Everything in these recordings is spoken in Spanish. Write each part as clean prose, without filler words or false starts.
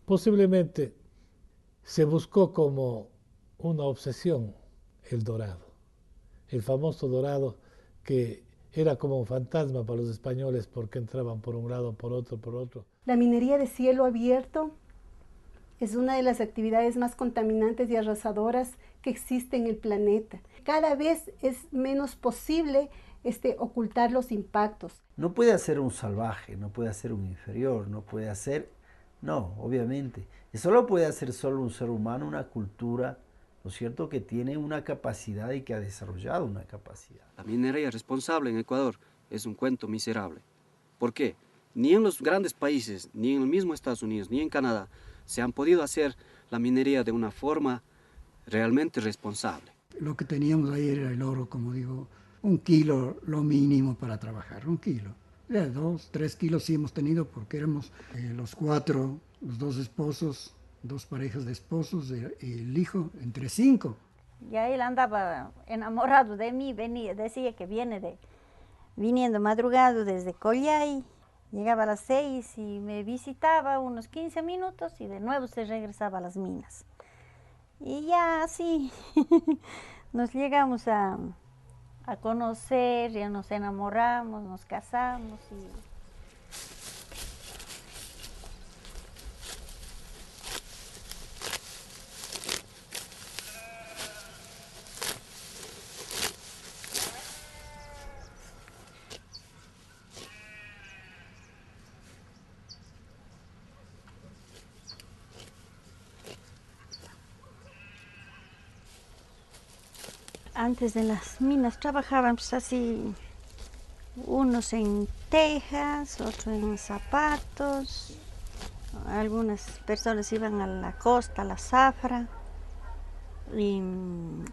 Posiblemente se buscó como una obsesión el dorado, el famoso dorado que era como un fantasma para los españoles porque entraban por un lado, por otro, por otro. La minería de cielo abierto es una de las actividades más contaminantes y arrasadoras que existe en el planeta. Cada vez es menos posible ocultar los impactos. No puede hacer un salvaje, no puede hacer un inferior, no puede hacer... No, obviamente. Eso lo puede hacer solo un ser humano, una cultura, ¿no es cierto?, que tiene una capacidad y que ha desarrollado una capacidad. La minería responsable en Ecuador es un cuento miserable. ¿Por qué? Ni en los grandes países, ni en el mismo Estados Unidos, ni en Canadá, se han podido hacer la minería de una forma realmente responsable. Lo que teníamos ahí era el oro, como digo, 1 kilo lo mínimo para trabajar, 1 kilo. Ya 2, 3 kilos sí hemos tenido porque éramos los 4, los 2 esposos, 2 parejas de esposos y el hijo, entre 5. Ya él andaba enamorado de mí, decía que viniendo madrugado desde Collay, llegaba a las 6 y me visitaba unos 15 minutos y de nuevo se regresaba a las minas. Y ya así nos llegamos a conocer, ya nos enamoramos, nos casamos y... Antes de las minas trabajaban pues así, unos en tejas, otros en zapatos, algunas personas iban a la costa, a la zafra, y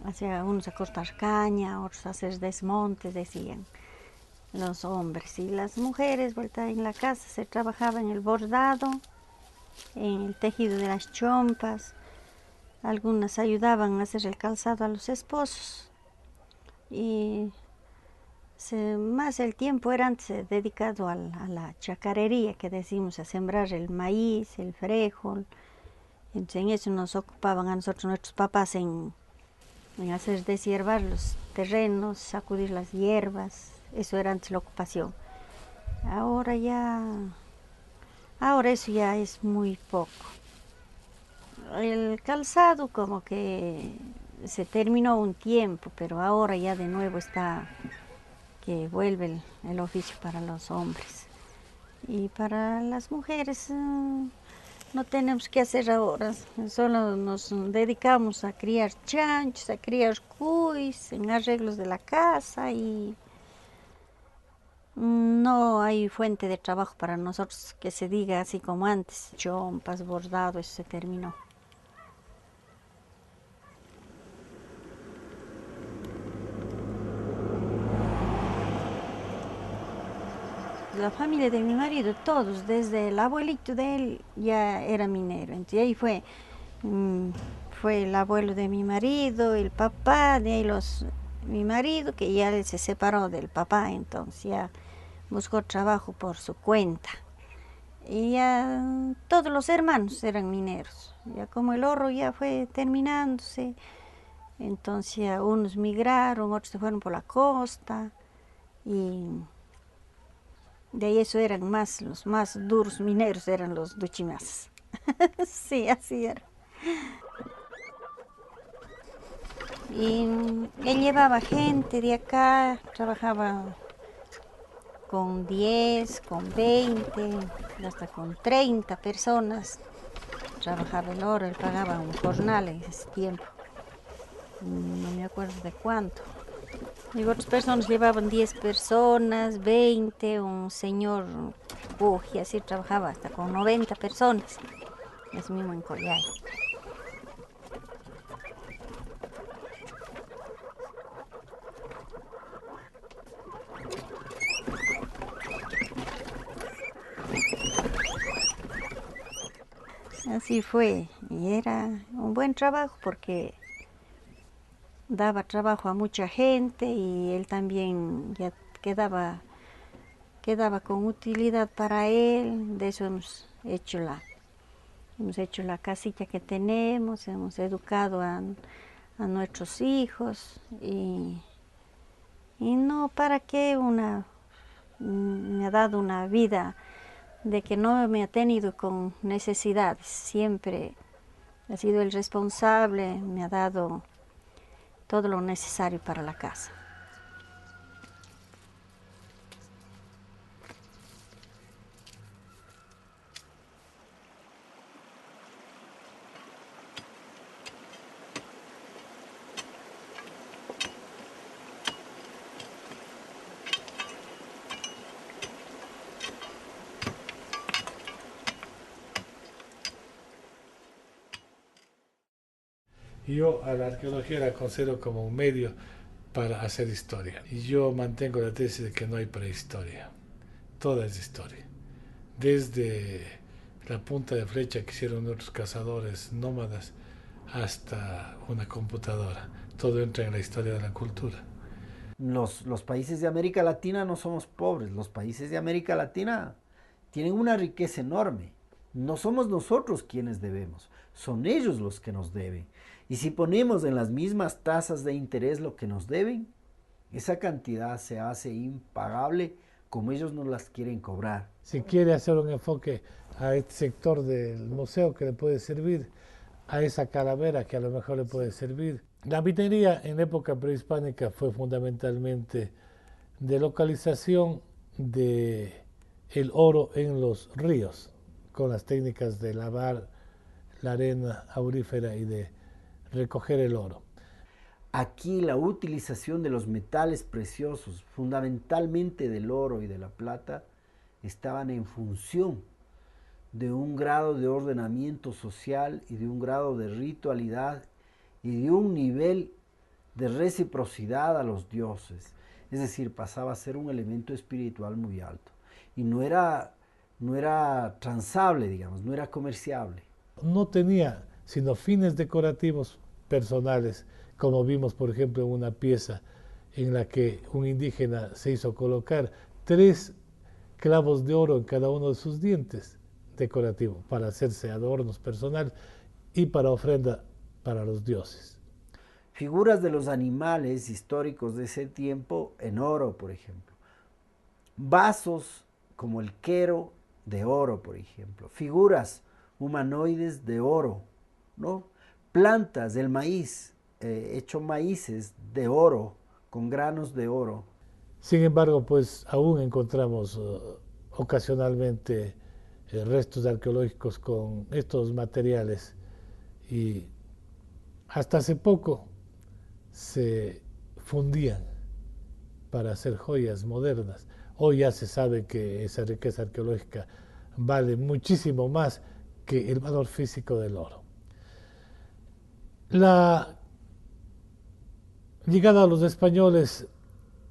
hacían unos a cortar caña, otros a hacer desmontes, decían los hombres. Y las mujeres, vuelta en la casa, se trabajaba en el bordado, en el tejido de las chompas, algunas ayudaban a hacer el calzado a los esposos. Y más el tiempo era antes dedicado a la chacarería, que decimos, a sembrar el maíz, el frijol. Entonces en eso nos ocupaban a nosotros nuestros papás en hacer deshiervar los terrenos, sacudir las hierbas. Eso era antes la ocupación. Ahora eso ya es muy poco. El calzado como que se terminó un tiempo, pero ahora ya de nuevo está que vuelve el oficio para los hombres. Y para las mujeres no tenemos que hacer ahora, solo nos dedicamos a criar chanchos, a criar cuys, en arreglos de la casa y no hay fuente de trabajo para nosotros que se diga así como antes, chompas, bordado, eso se terminó. La familia de mi marido, todos, desde el abuelito de él ya era minero. Entonces ahí fue el abuelo de mi marido, el papá, de ahí mi marido, que ya él se separó del papá, entonces ya buscó trabajo por su cuenta. Y ya todos los hermanos eran mineros. Ya como el oro ya fue terminándose, entonces ya unos migraron, otros se fueron por la costa y de ahí eso eran los más duros mineros eran los duchimas. Sí, así era. Y él llevaba gente de acá, trabajaba con 10, con 20, hasta con 30 personas. Trabajaba el oro, él pagaba un jornal en ese tiempo. No me acuerdo de cuánto. Y otras personas llevaban 10 personas, 20, un señor y así trabajaba hasta con 90 personas, es mismo en Collay. Así fue, y era un buen trabajo porque daba trabajo a mucha gente y él también ya quedaba con utilidad para él. De eso hemos hecho hemos hecho la casita que tenemos, hemos educado a nuestros hijos y no para qué me ha dado una vida de que no me ha tenido con necesidades, siempre ha sido el responsable, me ha dado todo lo necesario para la casa. Yo a la arqueología la considero como un medio para hacer historia. Y yo mantengo la tesis de que no hay prehistoria. Toda es historia. Desde la punta de flecha que hicieron nuestros cazadores nómadas hasta una computadora. Todo entra en la historia de la cultura. Los países de América Latina no somos pobres. Los países de América Latina tienen una riqueza enorme. No somos nosotros quienes debemos, son ellos los que nos deben. Y si ponemos en las mismas tasas de interés lo que nos deben, esa cantidad se hace impagable como ellos nos las quieren cobrar. Si quiere hacer un enfoque a este sector del museo que le puede servir, a esa calavera que a lo mejor le puede servir. La minería en época prehispánica fue fundamentalmente de localización del oro en los ríos, con las técnicas de lavar la arena aurífera y de recoger el oro. Aquí la utilización de los metales preciosos, fundamentalmente del oro y de la plata, estaban en función de un grado de ordenamiento social y de un grado de ritualidad y de un nivel de reciprocidad a los dioses. Es decir, pasaba a ser un elemento espiritual muy alto. Y no era transable, digamos, no era comerciable. No tenía sino fines decorativos personales, como vimos por ejemplo en una pieza en la que un indígena se hizo colocar 3 clavos de oro en cada uno de sus dientes, decorativo, para hacerse adornos personales y para ofrenda para los dioses. Figuras de los animales históricos de ese tiempo en oro, por ejemplo. Vasos como el quero de oro, por ejemplo. Figuras humanoides de oro, ¿no? Plantas del maíz, hecho maíces de oro, con granos de oro. Sin embargo, pues aún encontramos ocasionalmente restos arqueológicos con estos materiales y hasta hace poco se fundían para hacer joyas modernas. Hoy ya se sabe que esa riqueza arqueológica vale muchísimo más que el valor físico del oro. La llegada a los españoles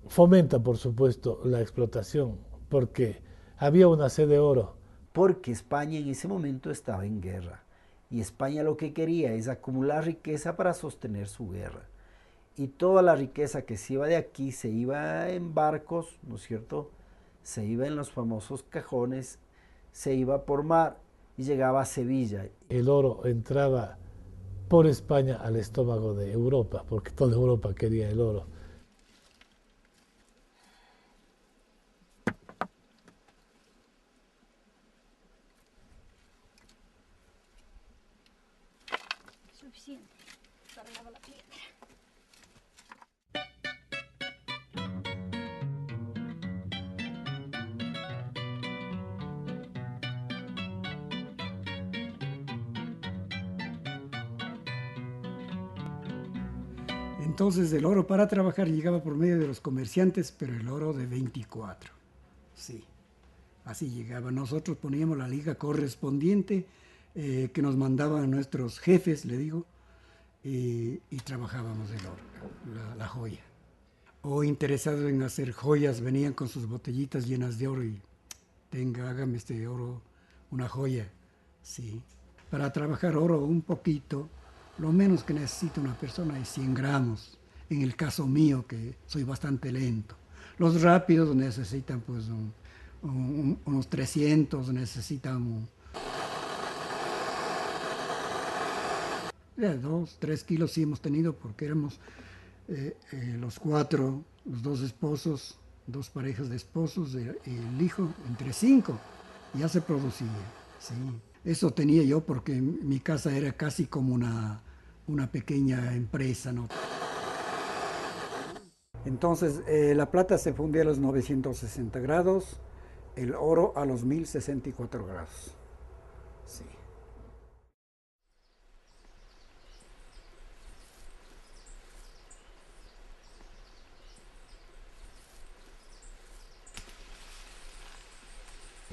fomenta, por supuesto, la explotación, porque había una sed de oro. Porque España en ese momento estaba en guerra, y España lo que quería es acumular riqueza para sostener su guerra. Y toda la riqueza que se iba de aquí se iba en barcos, ¿no es cierto? Se iba en los famosos cajones, se iba por mar y llegaba a Sevilla. El oro entraba por España al estómago de Europa, porque toda Europa quería el oro. Suficiente para lavar la piedra. Entonces el oro para trabajar llegaba por medio de los comerciantes, pero el oro de 24. Sí, así llegaba. Nosotros poníamos la liga correspondiente que nos mandaban nuestros jefes, le digo, y trabajábamos el oro, la joya. O interesados en hacer joyas, venían con sus botellitas llenas de oro y hágame este oro una joya. Sí, para trabajar oro un poquito, lo menos que necesita una persona es 100 gramos. En el caso mío, que soy bastante lento. Los rápidos necesitan pues unos 300, necesitan 2, 3 kilos sí hemos tenido porque éramos los 4, los 2 esposos, 2 parejas de esposos, el hijo, entre 5, ya se producía, sí. Eso tenía yo porque mi casa era casi como una pequeña empresa, ¿no? Entonces, la plata se fundía a los 960 grados, el oro a los 1064 grados. Sí.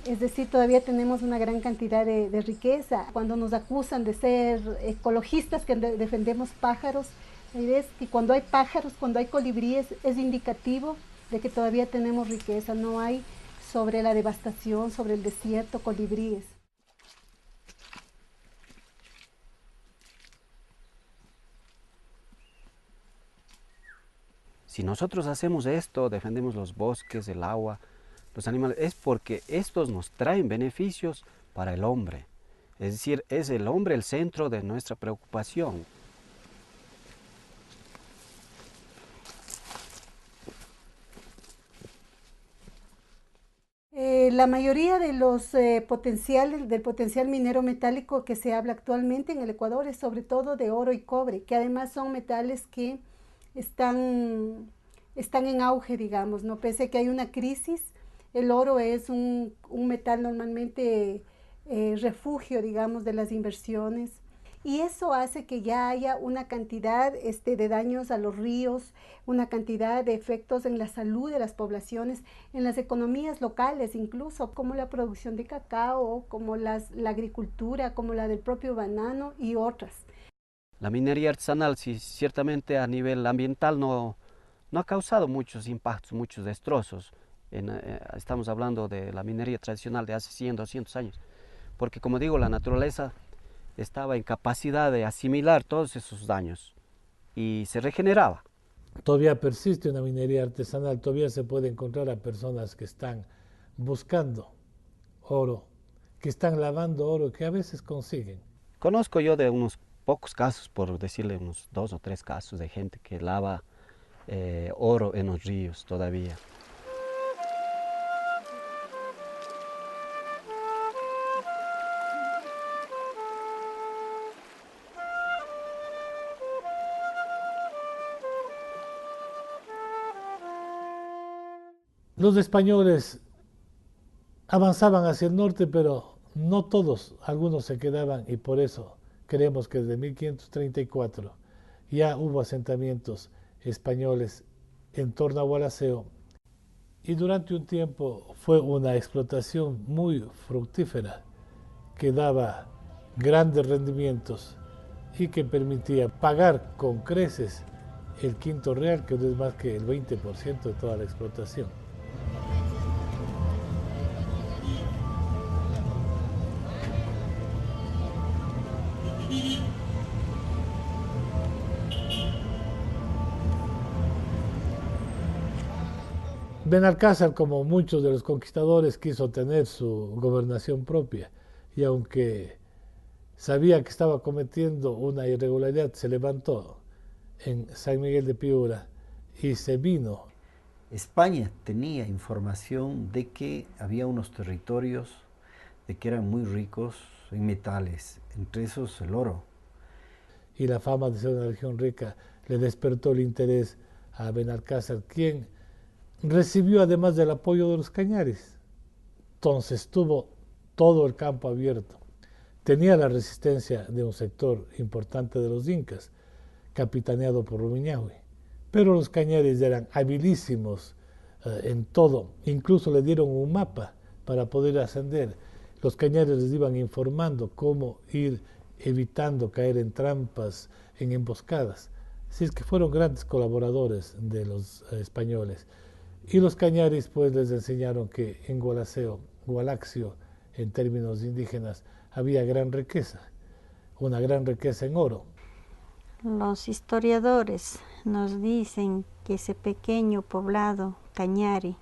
Es decir, todavía tenemos una gran cantidad de riqueza. Cuando nos acusan de ser ecologistas que defendemos pájaros, la idea es que cuando hay pájaros, cuando hay colibríes, es indicativo de que todavía tenemos riqueza. No hay sobre la devastación, sobre el desierto, colibríes. Si nosotros hacemos esto, defendemos los bosques, el agua, los animales, es porque estos nos traen beneficios para el hombre. Es decir, es el hombre el centro de nuestra preocupación. La mayoría de los del potencial minero metálico que se habla actualmente en el Ecuador es sobre todo de oro y cobre, que además son metales que están en auge, digamos, ¿no? Pese a que hay una crisis, el oro es un metal normalmente refugio, digamos, de las inversiones. Y eso hace que ya haya una cantidad de daños a los ríos, una cantidad de efectos en la salud de las poblaciones, en las economías locales incluso, como la producción de cacao, como la agricultura, como la del propio banano y otras. La minería artesanal, sí, ciertamente a nivel ambiental no ha causado muchos impactos, muchos destrozos. Estamos hablando de la minería tradicional de hace 100, 200 años, porque como digo, la naturaleza estaba en capacidad de asimilar todos esos daños y se regeneraba. Todavía persiste una minería artesanal, todavía se puede encontrar a personas que están buscando oro, que están lavando oro, que a veces consiguen. Conozco yo de unos pocos casos, por decirle unos 2 o 3 casos de gente que lava oro en los ríos todavía. Los españoles avanzaban hacia el norte, pero no todos, algunos se quedaban y por eso creemos que desde 1534 ya hubo asentamientos españoles en torno a Gualaceo y durante un tiempo fue una explotación muy fructífera que daba grandes rendimientos y que permitía pagar con creces el quinto real, que no es más que el 20% de toda la explotación. Benalcázar, como muchos de los conquistadores, quiso tener su gobernación propia y aunque sabía que estaba cometiendo una irregularidad, se levantó en San Miguel de Piura y se vino. España tenía información de que había unos territorios de que eran muy ricos en metales, entre esos el oro. Y la fama de ser una región rica le despertó el interés a Benalcázar, quien recibió además del apoyo de los cañaris. Entonces tuvo todo el campo abierto. Tenía la resistencia de un sector importante de los incas, capitaneado por Rumiñahui. Pero los cañaris eran habilísimos en todo. Incluso le dieron un mapa para poder ascender. Los cañaris les iban informando cómo ir evitando caer en trampas, en emboscadas. Así es que fueron grandes colaboradores de los españoles. Y los cañaris pues les enseñaron que en Gualaxio, en términos indígenas, había gran riqueza, una gran riqueza en oro. Los historiadores nos dicen que ese pequeño poblado, Cañari,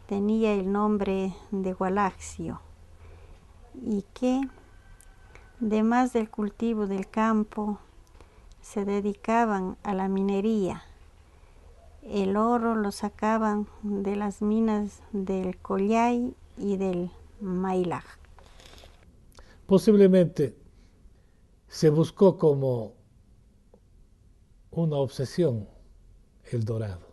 tenía el nombre de Gualaxio y que, además del cultivo del campo, se dedicaban a la minería. El oro lo sacaban de las minas del Collay y del Mailaj. Posiblemente se buscó como una obsesión el dorado,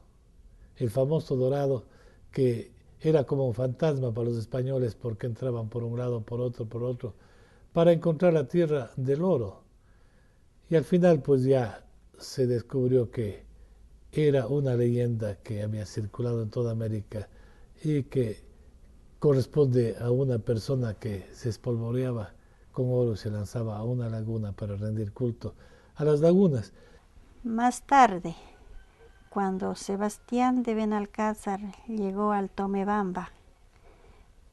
el famoso dorado que era como un fantasma para los españoles porque entraban por un lado, por otro, para encontrar la tierra del oro. Y al final pues ya se descubrió que era una leyenda que había circulado en toda América y que corresponde a una persona que se espolvoreaba con oro y se lanzaba a una laguna para rendir culto a las lagunas. Más tarde, cuando Sebastián de Benalcázar llegó al Tomebamba,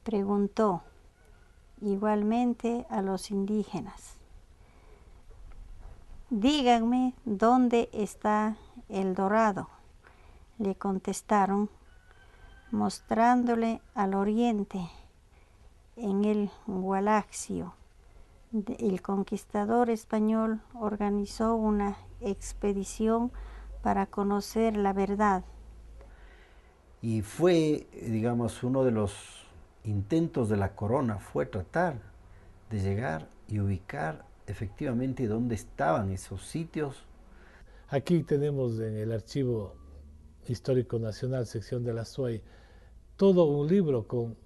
preguntó igualmente a los indígenas: díganme dónde está el dorado. Le contestaron, mostrándole al oriente, en el Gualaxio. El conquistador español organizó una expedición para conocer la verdad. Y fue, digamos, uno de los intentos de la corona, fue tratar de llegar y ubicar efectivamente dónde estaban esos sitios. Aquí tenemos en el Archivo Histórico Nacional, sección de la SUAY, todo un libro con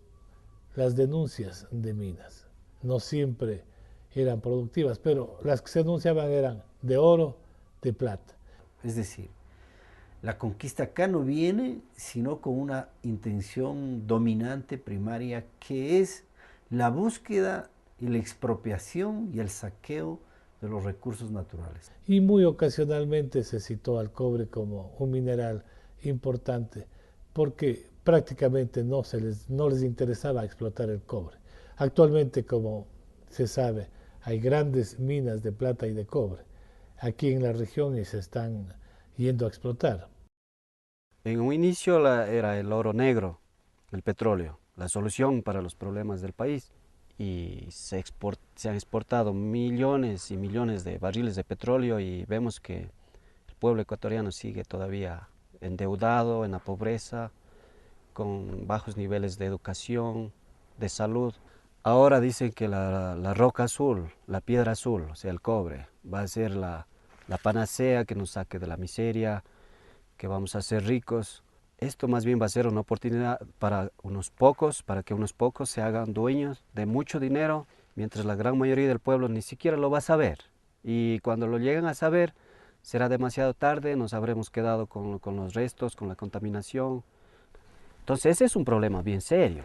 las denuncias de minas. No siempre eran productivas, pero las que se denunciaban eran de oro, de plata. Es decir, la conquista acá no viene sino con una intención dominante primaria, que es la búsqueda y la expropiación y el saqueo de los recursos naturales. Y muy ocasionalmente se citó al cobre como un mineral importante, porque prácticamente no les interesaba explotar el cobre. Actualmente, como se sabe, hay grandes minas de plata y de cobre aquí en la región y se están yendo a explotar. En un inicio era el oro negro, el petróleo, la solución para los problemas del país. Y se han exportado millones y millones de barriles de petróleo y vemos que el pueblo ecuatoriano sigue todavía endeudado, en la pobreza, con bajos niveles de educación, de salud. Ahora dicen que la roca azul, la piedra azul, o sea, el cobre, va a ser la panacea que nos saque de la miseria, que vamos a ser ricos. Esto más bien va a ser una oportunidad para unos pocos, para que unos pocos se hagan dueños de mucho dinero, mientras la gran mayoría del pueblo ni siquiera lo va a saber. Y cuando lo lleguen a saber, será demasiado tarde, nos habremos quedado con los restos, con la contaminación. Entonces ese es un problema bien serio.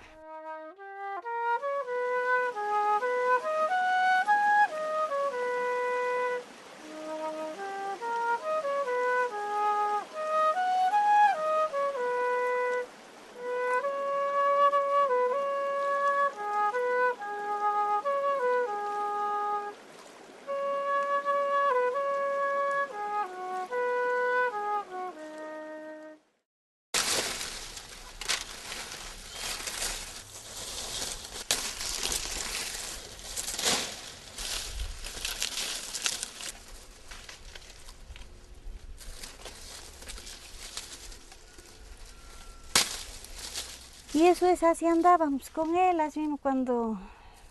Y eso es, así andábamos con él, así mismo cuando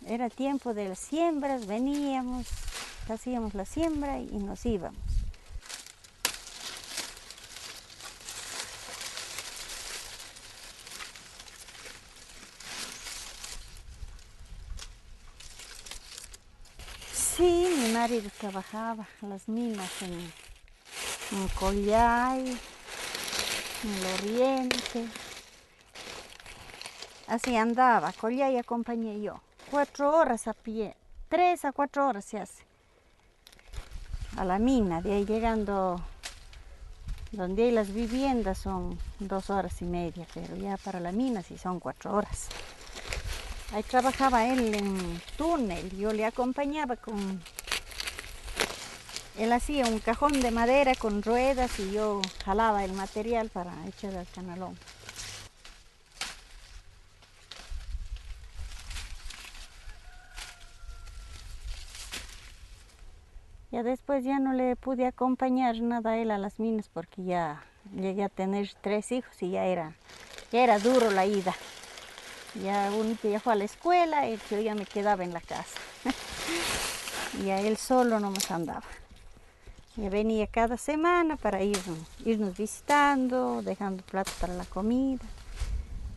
era tiempo de las siembras, veníamos, hacíamos la siembra y nos íbamos. Sí, mi marido trabajaba en las minas en Collay, en el Oriente. Así andaba, Collay acompañé yo. 4 horas a pie, 3 a 4 horas se hace. A la mina, de ahí llegando donde hay las viviendas son 2 horas y media, pero ya para la mina sí son 4 horas. Ahí trabajaba él en túnel, yo le acompañaba con... Él hacía un cajón de madera con ruedas y yo jalaba el material para echar al canalón. Ya después ya no le pude acompañar nada a él a las minas porque ya llegué a tener 3 hijos y ya era duro la ida. Ya uno ya fue a la escuela y yo ya me quedaba en la casa. Y a él solo nomás andaba. Ya venía cada semana para irnos visitando, dejando platos para la comida.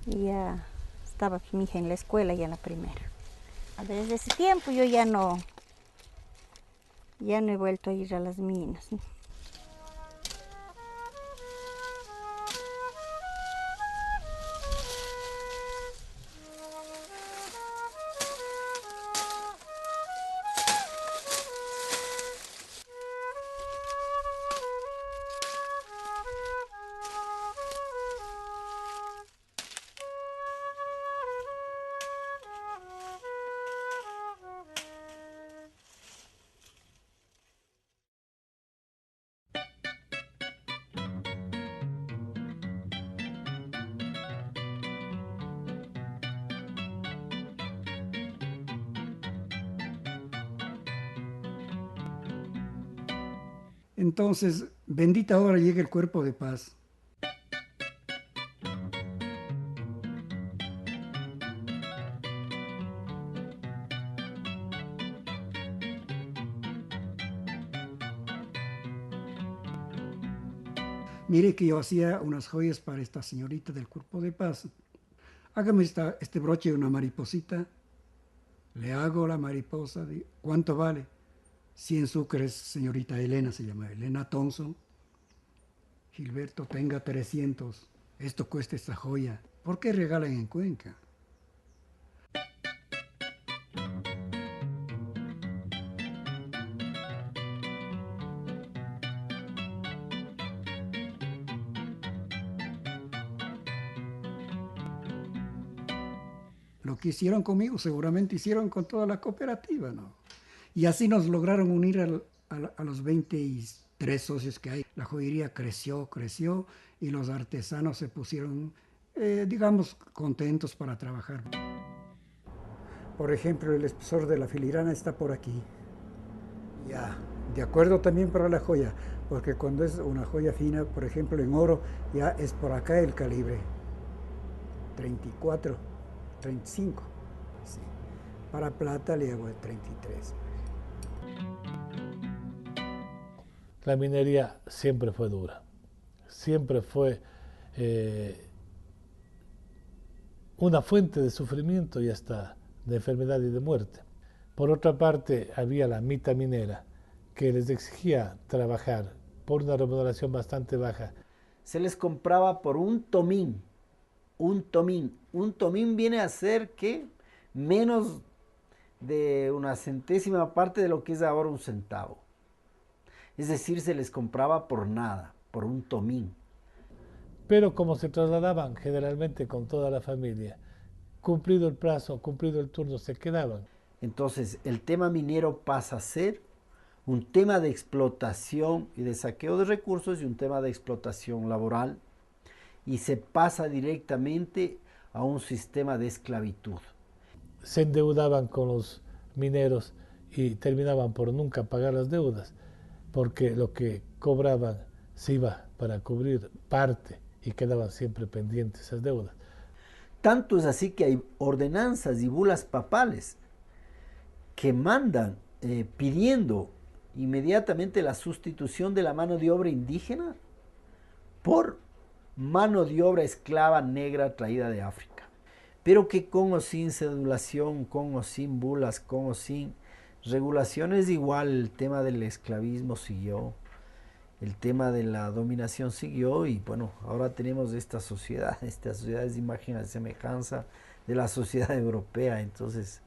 Y ya estaba mi hija en la escuela ya en la primera. Desde ese tiempo yo ya no he vuelto a ir a las minas, ¿no? Entonces, bendita hora llega el cuerpo de paz. Mire que yo hacía unas joyas para esta señorita del cuerpo de paz. Hágame este broche de una mariposita. Le hago la mariposa. ¿Cuánto vale? 100 sucres, señorita Elena, se llama Elena Thompson. Gilberto, tenga 300. Esto cuesta esta joya. ¿Por qué regalan en Cuenca? Lo que hicieron conmigo seguramente hicieron con toda la cooperativa, ¿no? Y así nos lograron unir a los 23 socios que hay. La joyería creció y los artesanos se pusieron, digamos, contentos para trabajar. Por ejemplo, el espesor de la filigrana está por aquí. Ya, de acuerdo también para la joya, porque cuando es una joya fina, por ejemplo, en oro, ya es por acá el calibre. 34, 35. Sí. Para plata le hago el 33. La minería siempre fue dura, siempre fue una fuente de sufrimiento y hasta de enfermedad y de muerte. Por otra parte, había la mita minera, que les exigía trabajar por una remuneración bastante baja. Se les compraba por un tomín. Un tomín. Un tomín viene a ser que menos de una centésima parte de lo que es ahora un centavo. Es decir, se les compraba por nada, por un tomín. Pero como se trasladaban generalmente con toda la familia, cumplido el plazo, cumplido el turno, se quedaban. Entonces, el tema minero pasa a ser un tema de explotación y de saqueo de recursos y un tema de explotación laboral, y se pasa directamente a un sistema de esclavitud. Se endeudaban con los mineros y terminaban por nunca pagar las deudas, porque lo que cobraban se iba para cubrir parte y quedaban siempre pendientes esas deudas. Tanto es así que hay ordenanzas y bulas papales que mandan pidiendo inmediatamente la sustitución de la mano de obra indígena por mano de obra esclava negra traída de África. Pero que con o sin cedulación, con o sin bulas, con o sin regulaciones, igual el tema del esclavismo siguió, el tema de la dominación siguió, y bueno, ahora tenemos esta sociedad de imagen y semejanza de la sociedad europea. Entonces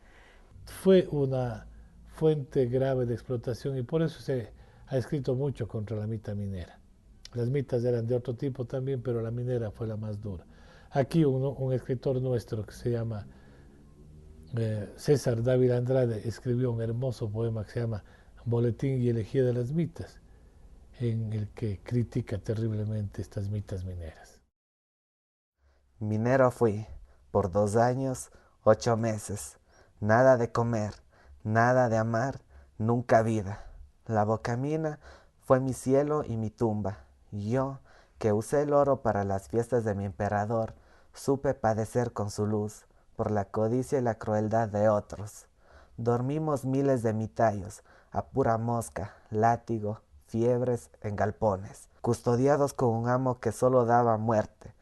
fue una fuente grave de explotación y por eso se ha escrito mucho contra la mita minera. Las mitas eran de otro tipo también, pero la minera fue la más dura. Aquí un escritor nuestro que se llama César Dávila Andrade escribió un hermoso poema que se llama Boletín y elegía de las mitas, en el que critica terriblemente estas mitas mineras. Minero fui por 2 años, 8 meses. Nada de comer, nada de amar, nunca vida. La bocamina fue mi cielo y mi tumba. Yo, que usé el oro para las fiestas de mi emperador, supe padecer con su luz, por la codicia y la crueldad de otros. Dormimos miles de mitayos, a pura mosca, látigo, fiebres en galpones, custodiados con un amo que solo daba muerte.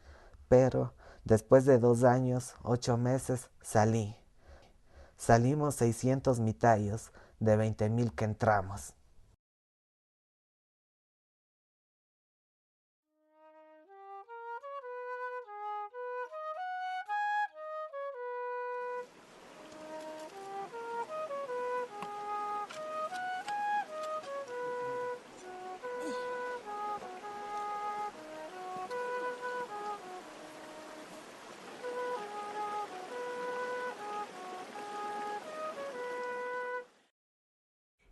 Pero, después de 2 años, 8 meses, salí. Salimos 600 mitayos de 20,000 que entramos.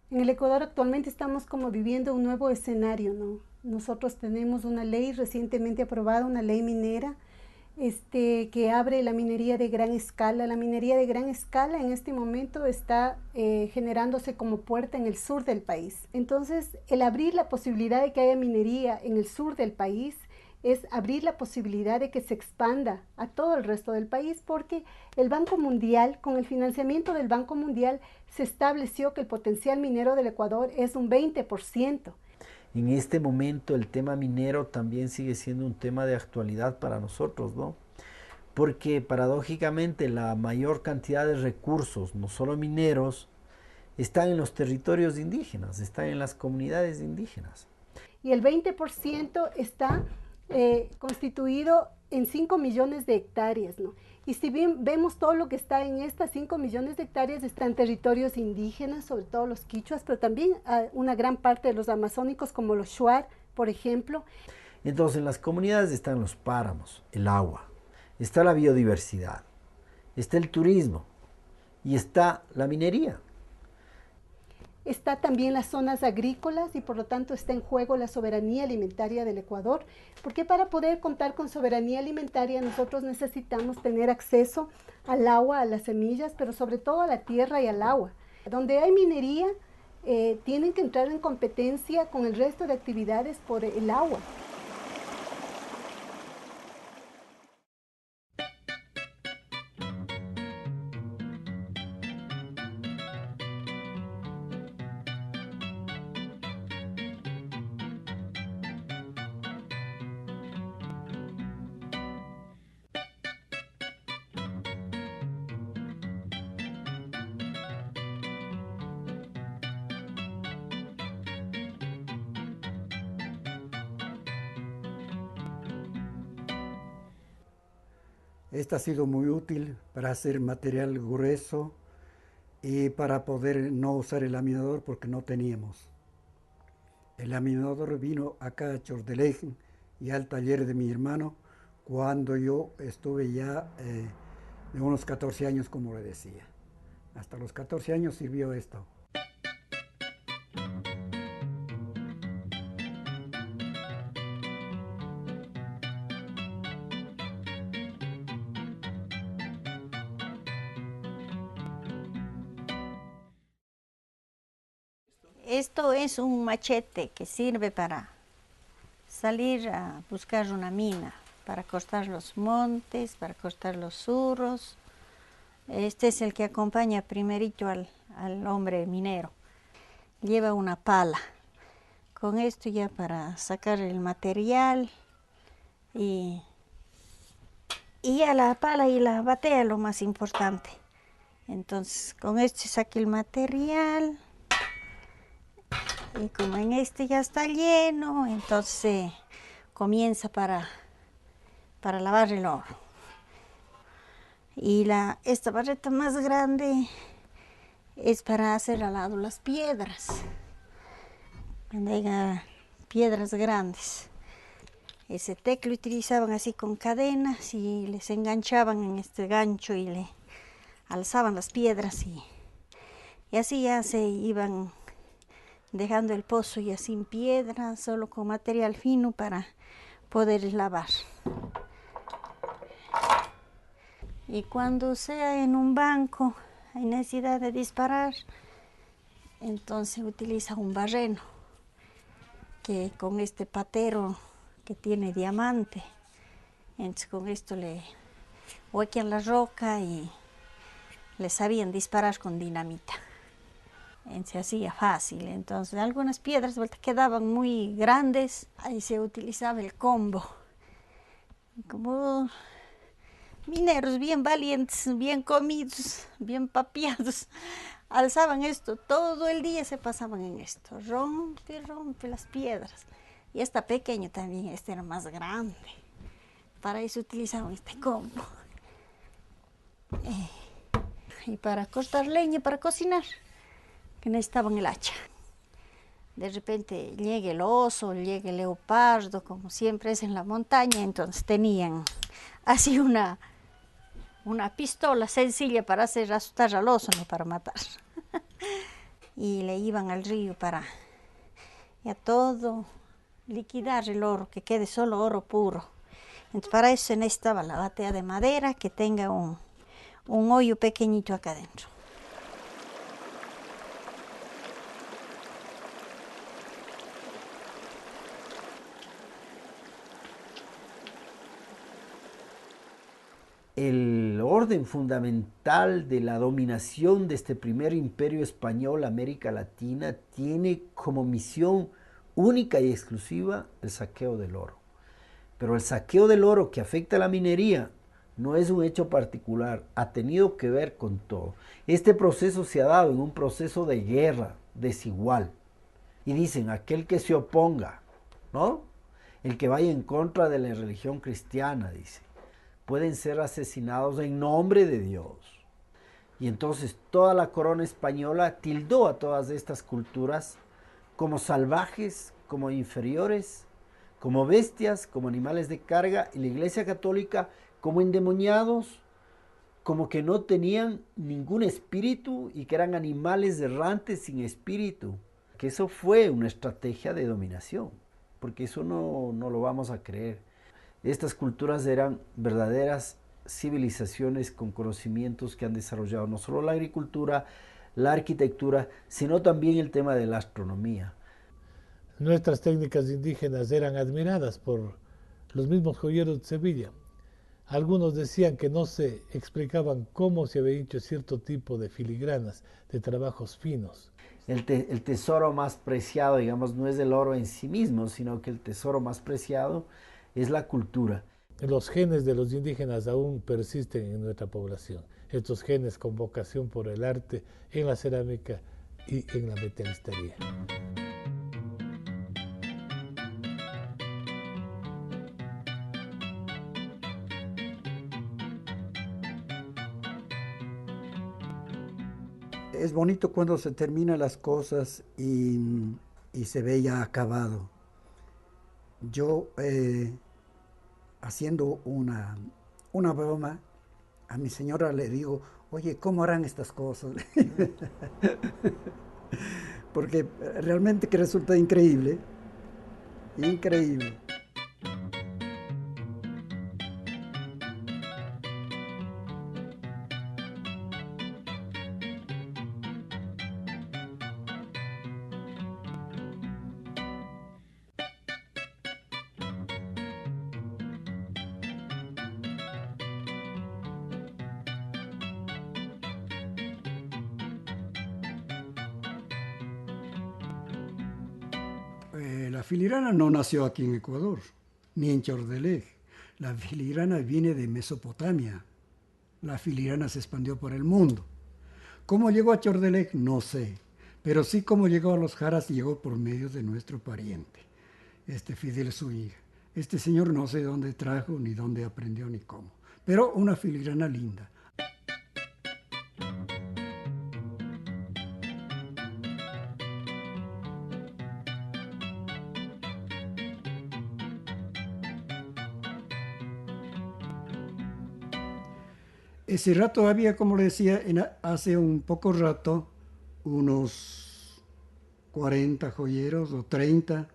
En el Ecuador actualmente estamos como viviendo un nuevo escenario, ¿no? Nosotros tenemos una ley recientemente aprobada, una ley minera, que abre la minería de gran escala. La minería de gran escala en este momento está generándose como puerta en el sur del país. Entonces, el abrir la posibilidad de que haya minería en el sur del país es abrir la posibilidad de que se expanda a todo el resto del país, porque el Banco Mundial, con el financiamiento del Banco Mundial, se estableció que el potencial minero del Ecuador es un 20%. En este momento el tema minero también sigue siendo un tema de actualidad para nosotros, ¿no? Porque paradójicamente la mayor cantidad de recursos, no solo mineros, están en los territorios indígenas, están en las comunidades indígenas. Y el 20% está constituido en 5 millones de hectáreas, ¿no? Y si bien vemos todo lo que está en estas 5 millones de hectáreas, están territorios indígenas, sobre todo los quichuas, pero también una gran parte de los amazónicos, como los shuar, por ejemplo. Entonces, en las comunidades están los páramos, el agua, está la biodiversidad, está el turismo y está la minería. Está también las zonas agrícolas y por lo tanto está en juego la soberanía alimentaria del Ecuador, porque para poder contar con soberanía alimentaria nosotros necesitamos tener acceso al agua, a las semillas, pero sobre todo a la tierra y al agua. Donde hay minería, tienen que entrar en competencia con el resto de actividades por el agua. Esta ha sido muy útil para hacer material grueso y para poder no usar el laminador porque no teníamos. El laminador vino acá a Chordelegen y al taller de mi hermano cuando yo estuve ya de unos 14 años, como le decía. Hasta los 14 años sirvió esto. Esto es un machete que sirve para salir a buscar una mina, para cortar los montes, para cortar los surros. Este es el que acompaña primerito al hombre minero. Lleva una pala. Con esto ya para sacar el material y a la pala y la batea lo más importante. Entonces con esto se saca el material. Y como en este ya está lleno, entonces comienza para lavar el oro. Y esta barreta más grande es para hacer al lado las piedras, cuando haya piedras grandes. Ese tecle utilizaban así con cadenas y les enganchaban en este gancho y le alzaban las piedras y así ya se iban dejando el pozo ya sin piedra, solo con material fino para poder lavar. Y cuando sea en un banco hay necesidad de disparar, Entonces utiliza un barreno que con este patero que tiene diamante. Entonces con esto le huequean la roca y le sabían disparar con dinamita. Se hacía fácil. Entonces algunas piedras quedaban muy grandes, ahí se utilizaba el combo. Como mineros bien valientes, bien comidos, bien papeados, alzaban esto, todo el día se pasaban en esto, rompe las piedras. Y esta pequeña también, esta era más grande. Para eso utilizaban este combo. Y para cortar leña, para cocinar, que necesitaban el hacha. De repente llega el oso, llega el leopardo, como siempre es en la montaña, entonces tenían así una pistola sencilla para hacer asustar al oso, no para matar. Y le iban al río para ya todo liquidar el oro, que quede solo oro puro. Entonces para eso se necesitaba la batea de madera que tenga un hoyo pequeñito acá adentro. El orden fundamental de la dominación de este primer imperio español, América Latina, tiene como misión única y exclusiva el saqueo del oro. Pero el saqueo del oro que afecta a la minería no es un hecho particular, ha tenido que ver con todo. Este proceso se ha dado en un proceso de guerra desigual. Y dicen, aquel que se oponga, ¿no? El que vaya en contra de la religión cristiana, dice, pueden ser asesinados en nombre de Dios. Y entonces toda la corona española tildó a todas estas culturas como salvajes, como inferiores, como bestias, como animales de carga, y la Iglesia Católica como endemoniados, como que no tenían ningún espíritu y que eran animales errantes sin espíritu. Que eso fue una estrategia de dominación, porque eso no lo vamos a creer. Estas culturas eran verdaderas civilizaciones con conocimientos que han desarrollado no solo la agricultura, la arquitectura, sino también el tema de la astronomía. Nuestras técnicas indígenas eran admiradas por los mismos joyeros de Sevilla. Algunos decían que no se explicaban cómo se había hecho cierto tipo de filigranas, de trabajos finos. El tesoro más preciado, digamos, no es el oro en sí mismo, sino que el tesoro más preciado es la cultura. Los genes de los indígenas aún persisten en nuestra población. Estos genes con vocación por el arte en la cerámica y en la metalistería. Es bonito cuando se terminan las cosas y se ve ya acabado. Yo, haciendo una broma, a mi señora le digo, oye, ¿cómo harán estas cosas? Porque realmente que resulta increíble, increíble. La filigrana no nació aquí en Ecuador, ni en Chordelej. La filigrana viene de Mesopotamia. La filigrana se expandió por el mundo. ¿Cómo llegó a Chordelej? No sé. Pero sí cómo llegó a los Jaras, llegó por medio de nuestro pariente, Fidel Zúñiga. Este señor no sé dónde trajo, ni dónde aprendió, ni cómo. Pero una filigrana linda. Ese rato había, como le decía, hace un poco rato, unos 40 joyeros o 30.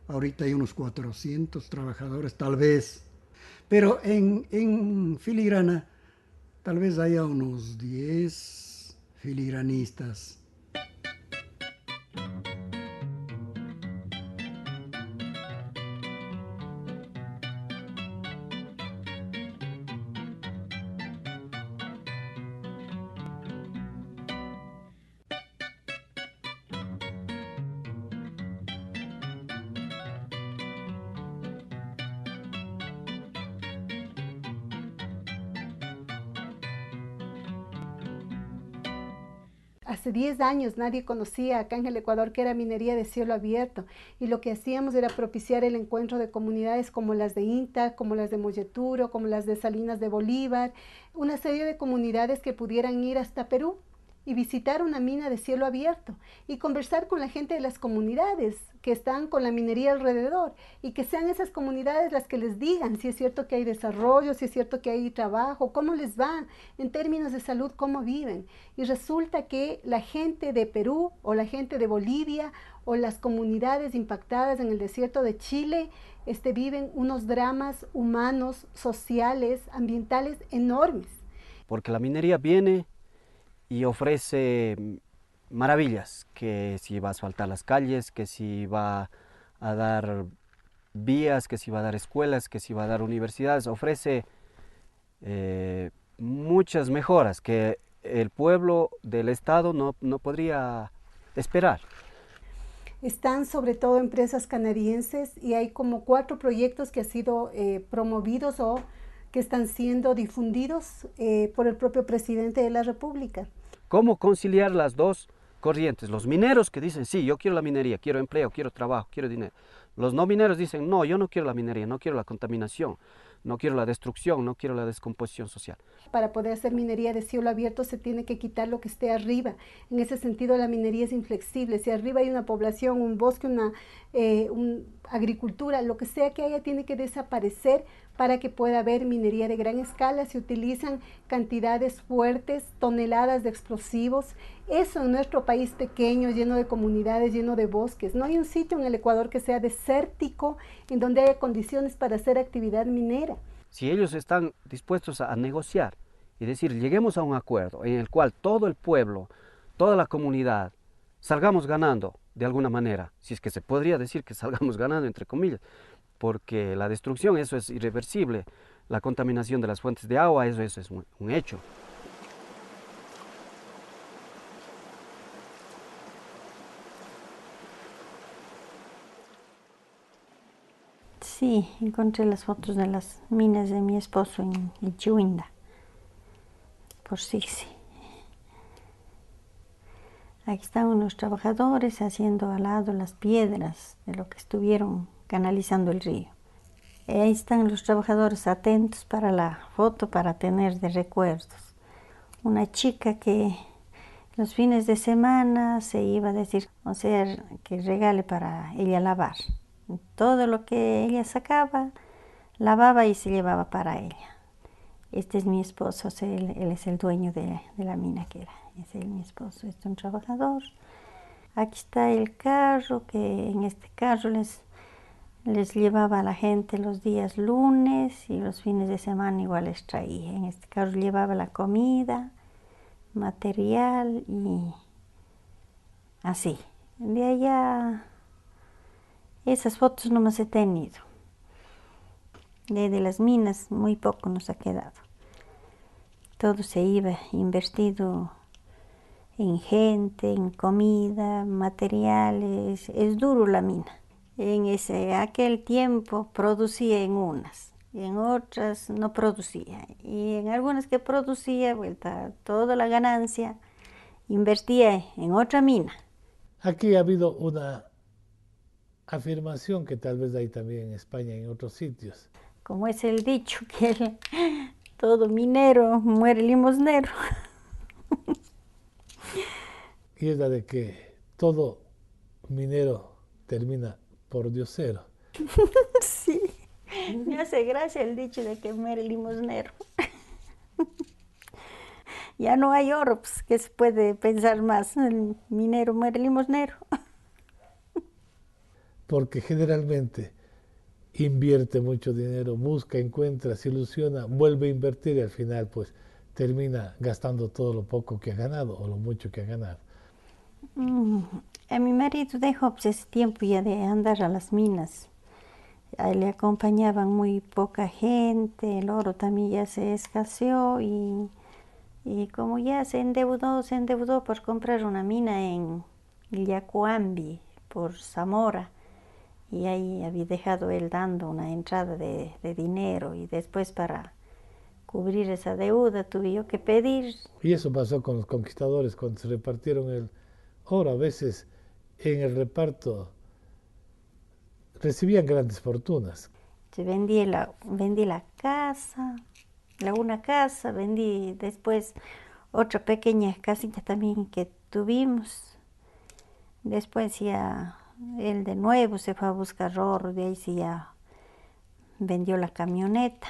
Ahorita hay unos 400 trabajadores, tal vez. Pero en filigrana, tal vez haya unos 10 filigranistas. Hace 10 años nadie conocía acá en el Ecuador que era minería de cielo abierto, y lo que hacíamos era propiciar el encuentro de comunidades como las de Inta, como las de Molleturo, como las de Salinas de Bolívar, una serie de comunidades que pudieran ir hasta Perú y visitar una mina de cielo abierto y conversar con la gente de las comunidades que están con la minería alrededor, y que sean esas comunidades las que les digan si es cierto que hay desarrollo, si es cierto que hay trabajo, cómo les va en términos de salud, cómo viven. Y resulta que la gente de Perú o la gente de Bolivia o las comunidades impactadas en el desierto de Chile viven unos dramas humanos, sociales, ambientales enormes. Porque la minería viene y ofrece maravillas, que si va a asfaltar las calles, que si va a dar vías, que si va a dar escuelas, que si va a dar universidades, ofrece muchas mejoras que el pueblo del Estado no podría esperar. Están sobre todo empresas canadienses, y hay como 4 proyectos que han sido promovidos o que están siendo difundidos por el propio presidente de la República. ¿Cómo conciliar las dos corrientes? Los mineros que dicen, sí, yo quiero la minería, quiero empleo, quiero trabajo, quiero dinero. Los no mineros dicen, no, yo no quiero la minería, no quiero la contaminación, no quiero la destrucción, no quiero la descomposición social. Para poder hacer minería de cielo abierto se tiene que quitar lo que esté arriba. En ese sentido la minería es inflexible. Si arriba hay una población, un bosque, una agricultura, lo que sea que haya tiene que desaparecer para que pueda haber minería de gran escala. Se utilizan cantidades fuertes, toneladas de explosivos. Eso en nuestro país pequeño, lleno de comunidades, lleno de bosques. No hay un sitio en el Ecuador que sea desértico en donde haya condiciones para hacer actividad minera. Si ellos están dispuestos a negociar y decir, lleguemos a un acuerdo en el cual todo el pueblo, toda la comunidad, salgamos ganando de alguna manera, si es que se podría decir que salgamos ganando, entre comillas, porque la destrucción, eso es irreversible, la contaminación de las fuentes de agua, eso es un hecho. Sí, encontré las fotos de las minas de mi esposo en Ichuinda, por Sixi. Aquí están unos trabajadores haciendo al lado las piedras de lo que estuvieron canalizando el río. Y ahí están los trabajadores atentos para la foto, para tener de recuerdos. Una chica que los fines de semana se iba a decir, o sea, que regale para ella lavar. Todo lo que ella sacaba, lavaba y se llevaba para ella. Este es mi esposo, o sea, él es el dueño de la mina que era. Es él, mi esposo, es un trabajador. Aquí está el carro, que en este carro les llevaba a la gente los días lunes y los fines de semana igual les traía. En este carro llevaba la comida, material y así. De allá, esas fotos no más he tenido. De las minas muy poco nos ha quedado. Todo se iba invertido en gente, en comida, materiales. Es duro la mina. En aquel tiempo producía en unas, y en otras no producía. Y en algunas que producía, vuelta toda la ganancia, invertía en otra mina. Aquí ha habido una afirmación que tal vez hay también en España y en otros sitios. Como es el dicho, que todo minero muere limosnero. Y es la de que todo minero termina por diosero. Sí, me hace gracia el dicho de que muere limosnero. Ya no hay oro, pues, que se puede pensar más, el minero muere limosnero. Porque generalmente invierte mucho dinero, busca, encuentra, se ilusiona, vuelve a invertir y al final pues termina gastando todo lo poco que ha ganado o lo mucho que ha ganado. A mi marido dejó pues, ese tiempo ya de andar a las minas. A él le acompañaban muy poca gente, el oro también ya se escaseó y como ya se endeudó por comprar una mina en Yacuambi, por Zamora. Y ahí había dejado él dando una entrada de dinero y después para cubrir esa deuda tuve yo que pedir. Y eso pasó con los conquistadores cuando se repartieron el oro. A veces en el reparto recibían grandes fortunas. Vendí la casa, una casa, vendí después otra pequeña casita también que tuvimos. Después ya él de nuevo se fue a buscar oro, de ahí sí ya vendió la camioneta.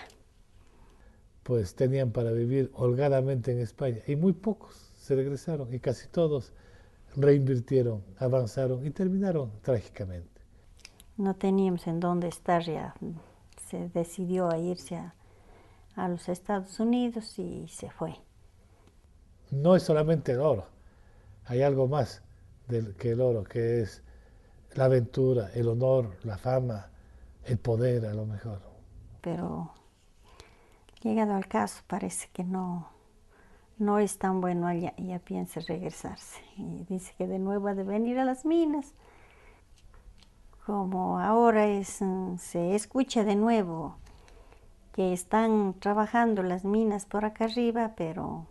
Pues tenían para vivir holgadamente en España y muy pocos se regresaron y casi todos reinvirtieron, avanzaron y terminaron trágicamente. No teníamos en dónde estar, ya se decidió a irse a los Estados Unidos y se fue. No es solamente el oro, hay algo más que el oro, que es la aventura, el honor, la fama, el poder a lo mejor. Pero llegado al caso parece que no es tan bueno allá, ya piensa regresarse. Y dice que de nuevo ha de venir a las minas. Como ahora se escucha de nuevo que están trabajando las minas por acá arriba, pero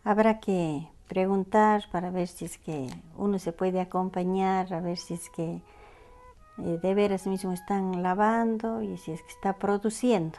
habrá que preguntar para ver si es que uno se puede acompañar, a ver si es que de veras mismo están lavando y si es que está produciendo.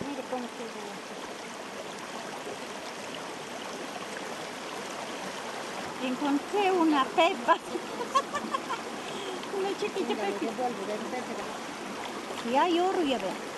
Mire cómo se ve. Encontré una pepa. Una chiquita pepa. Y hay oro, ya ve.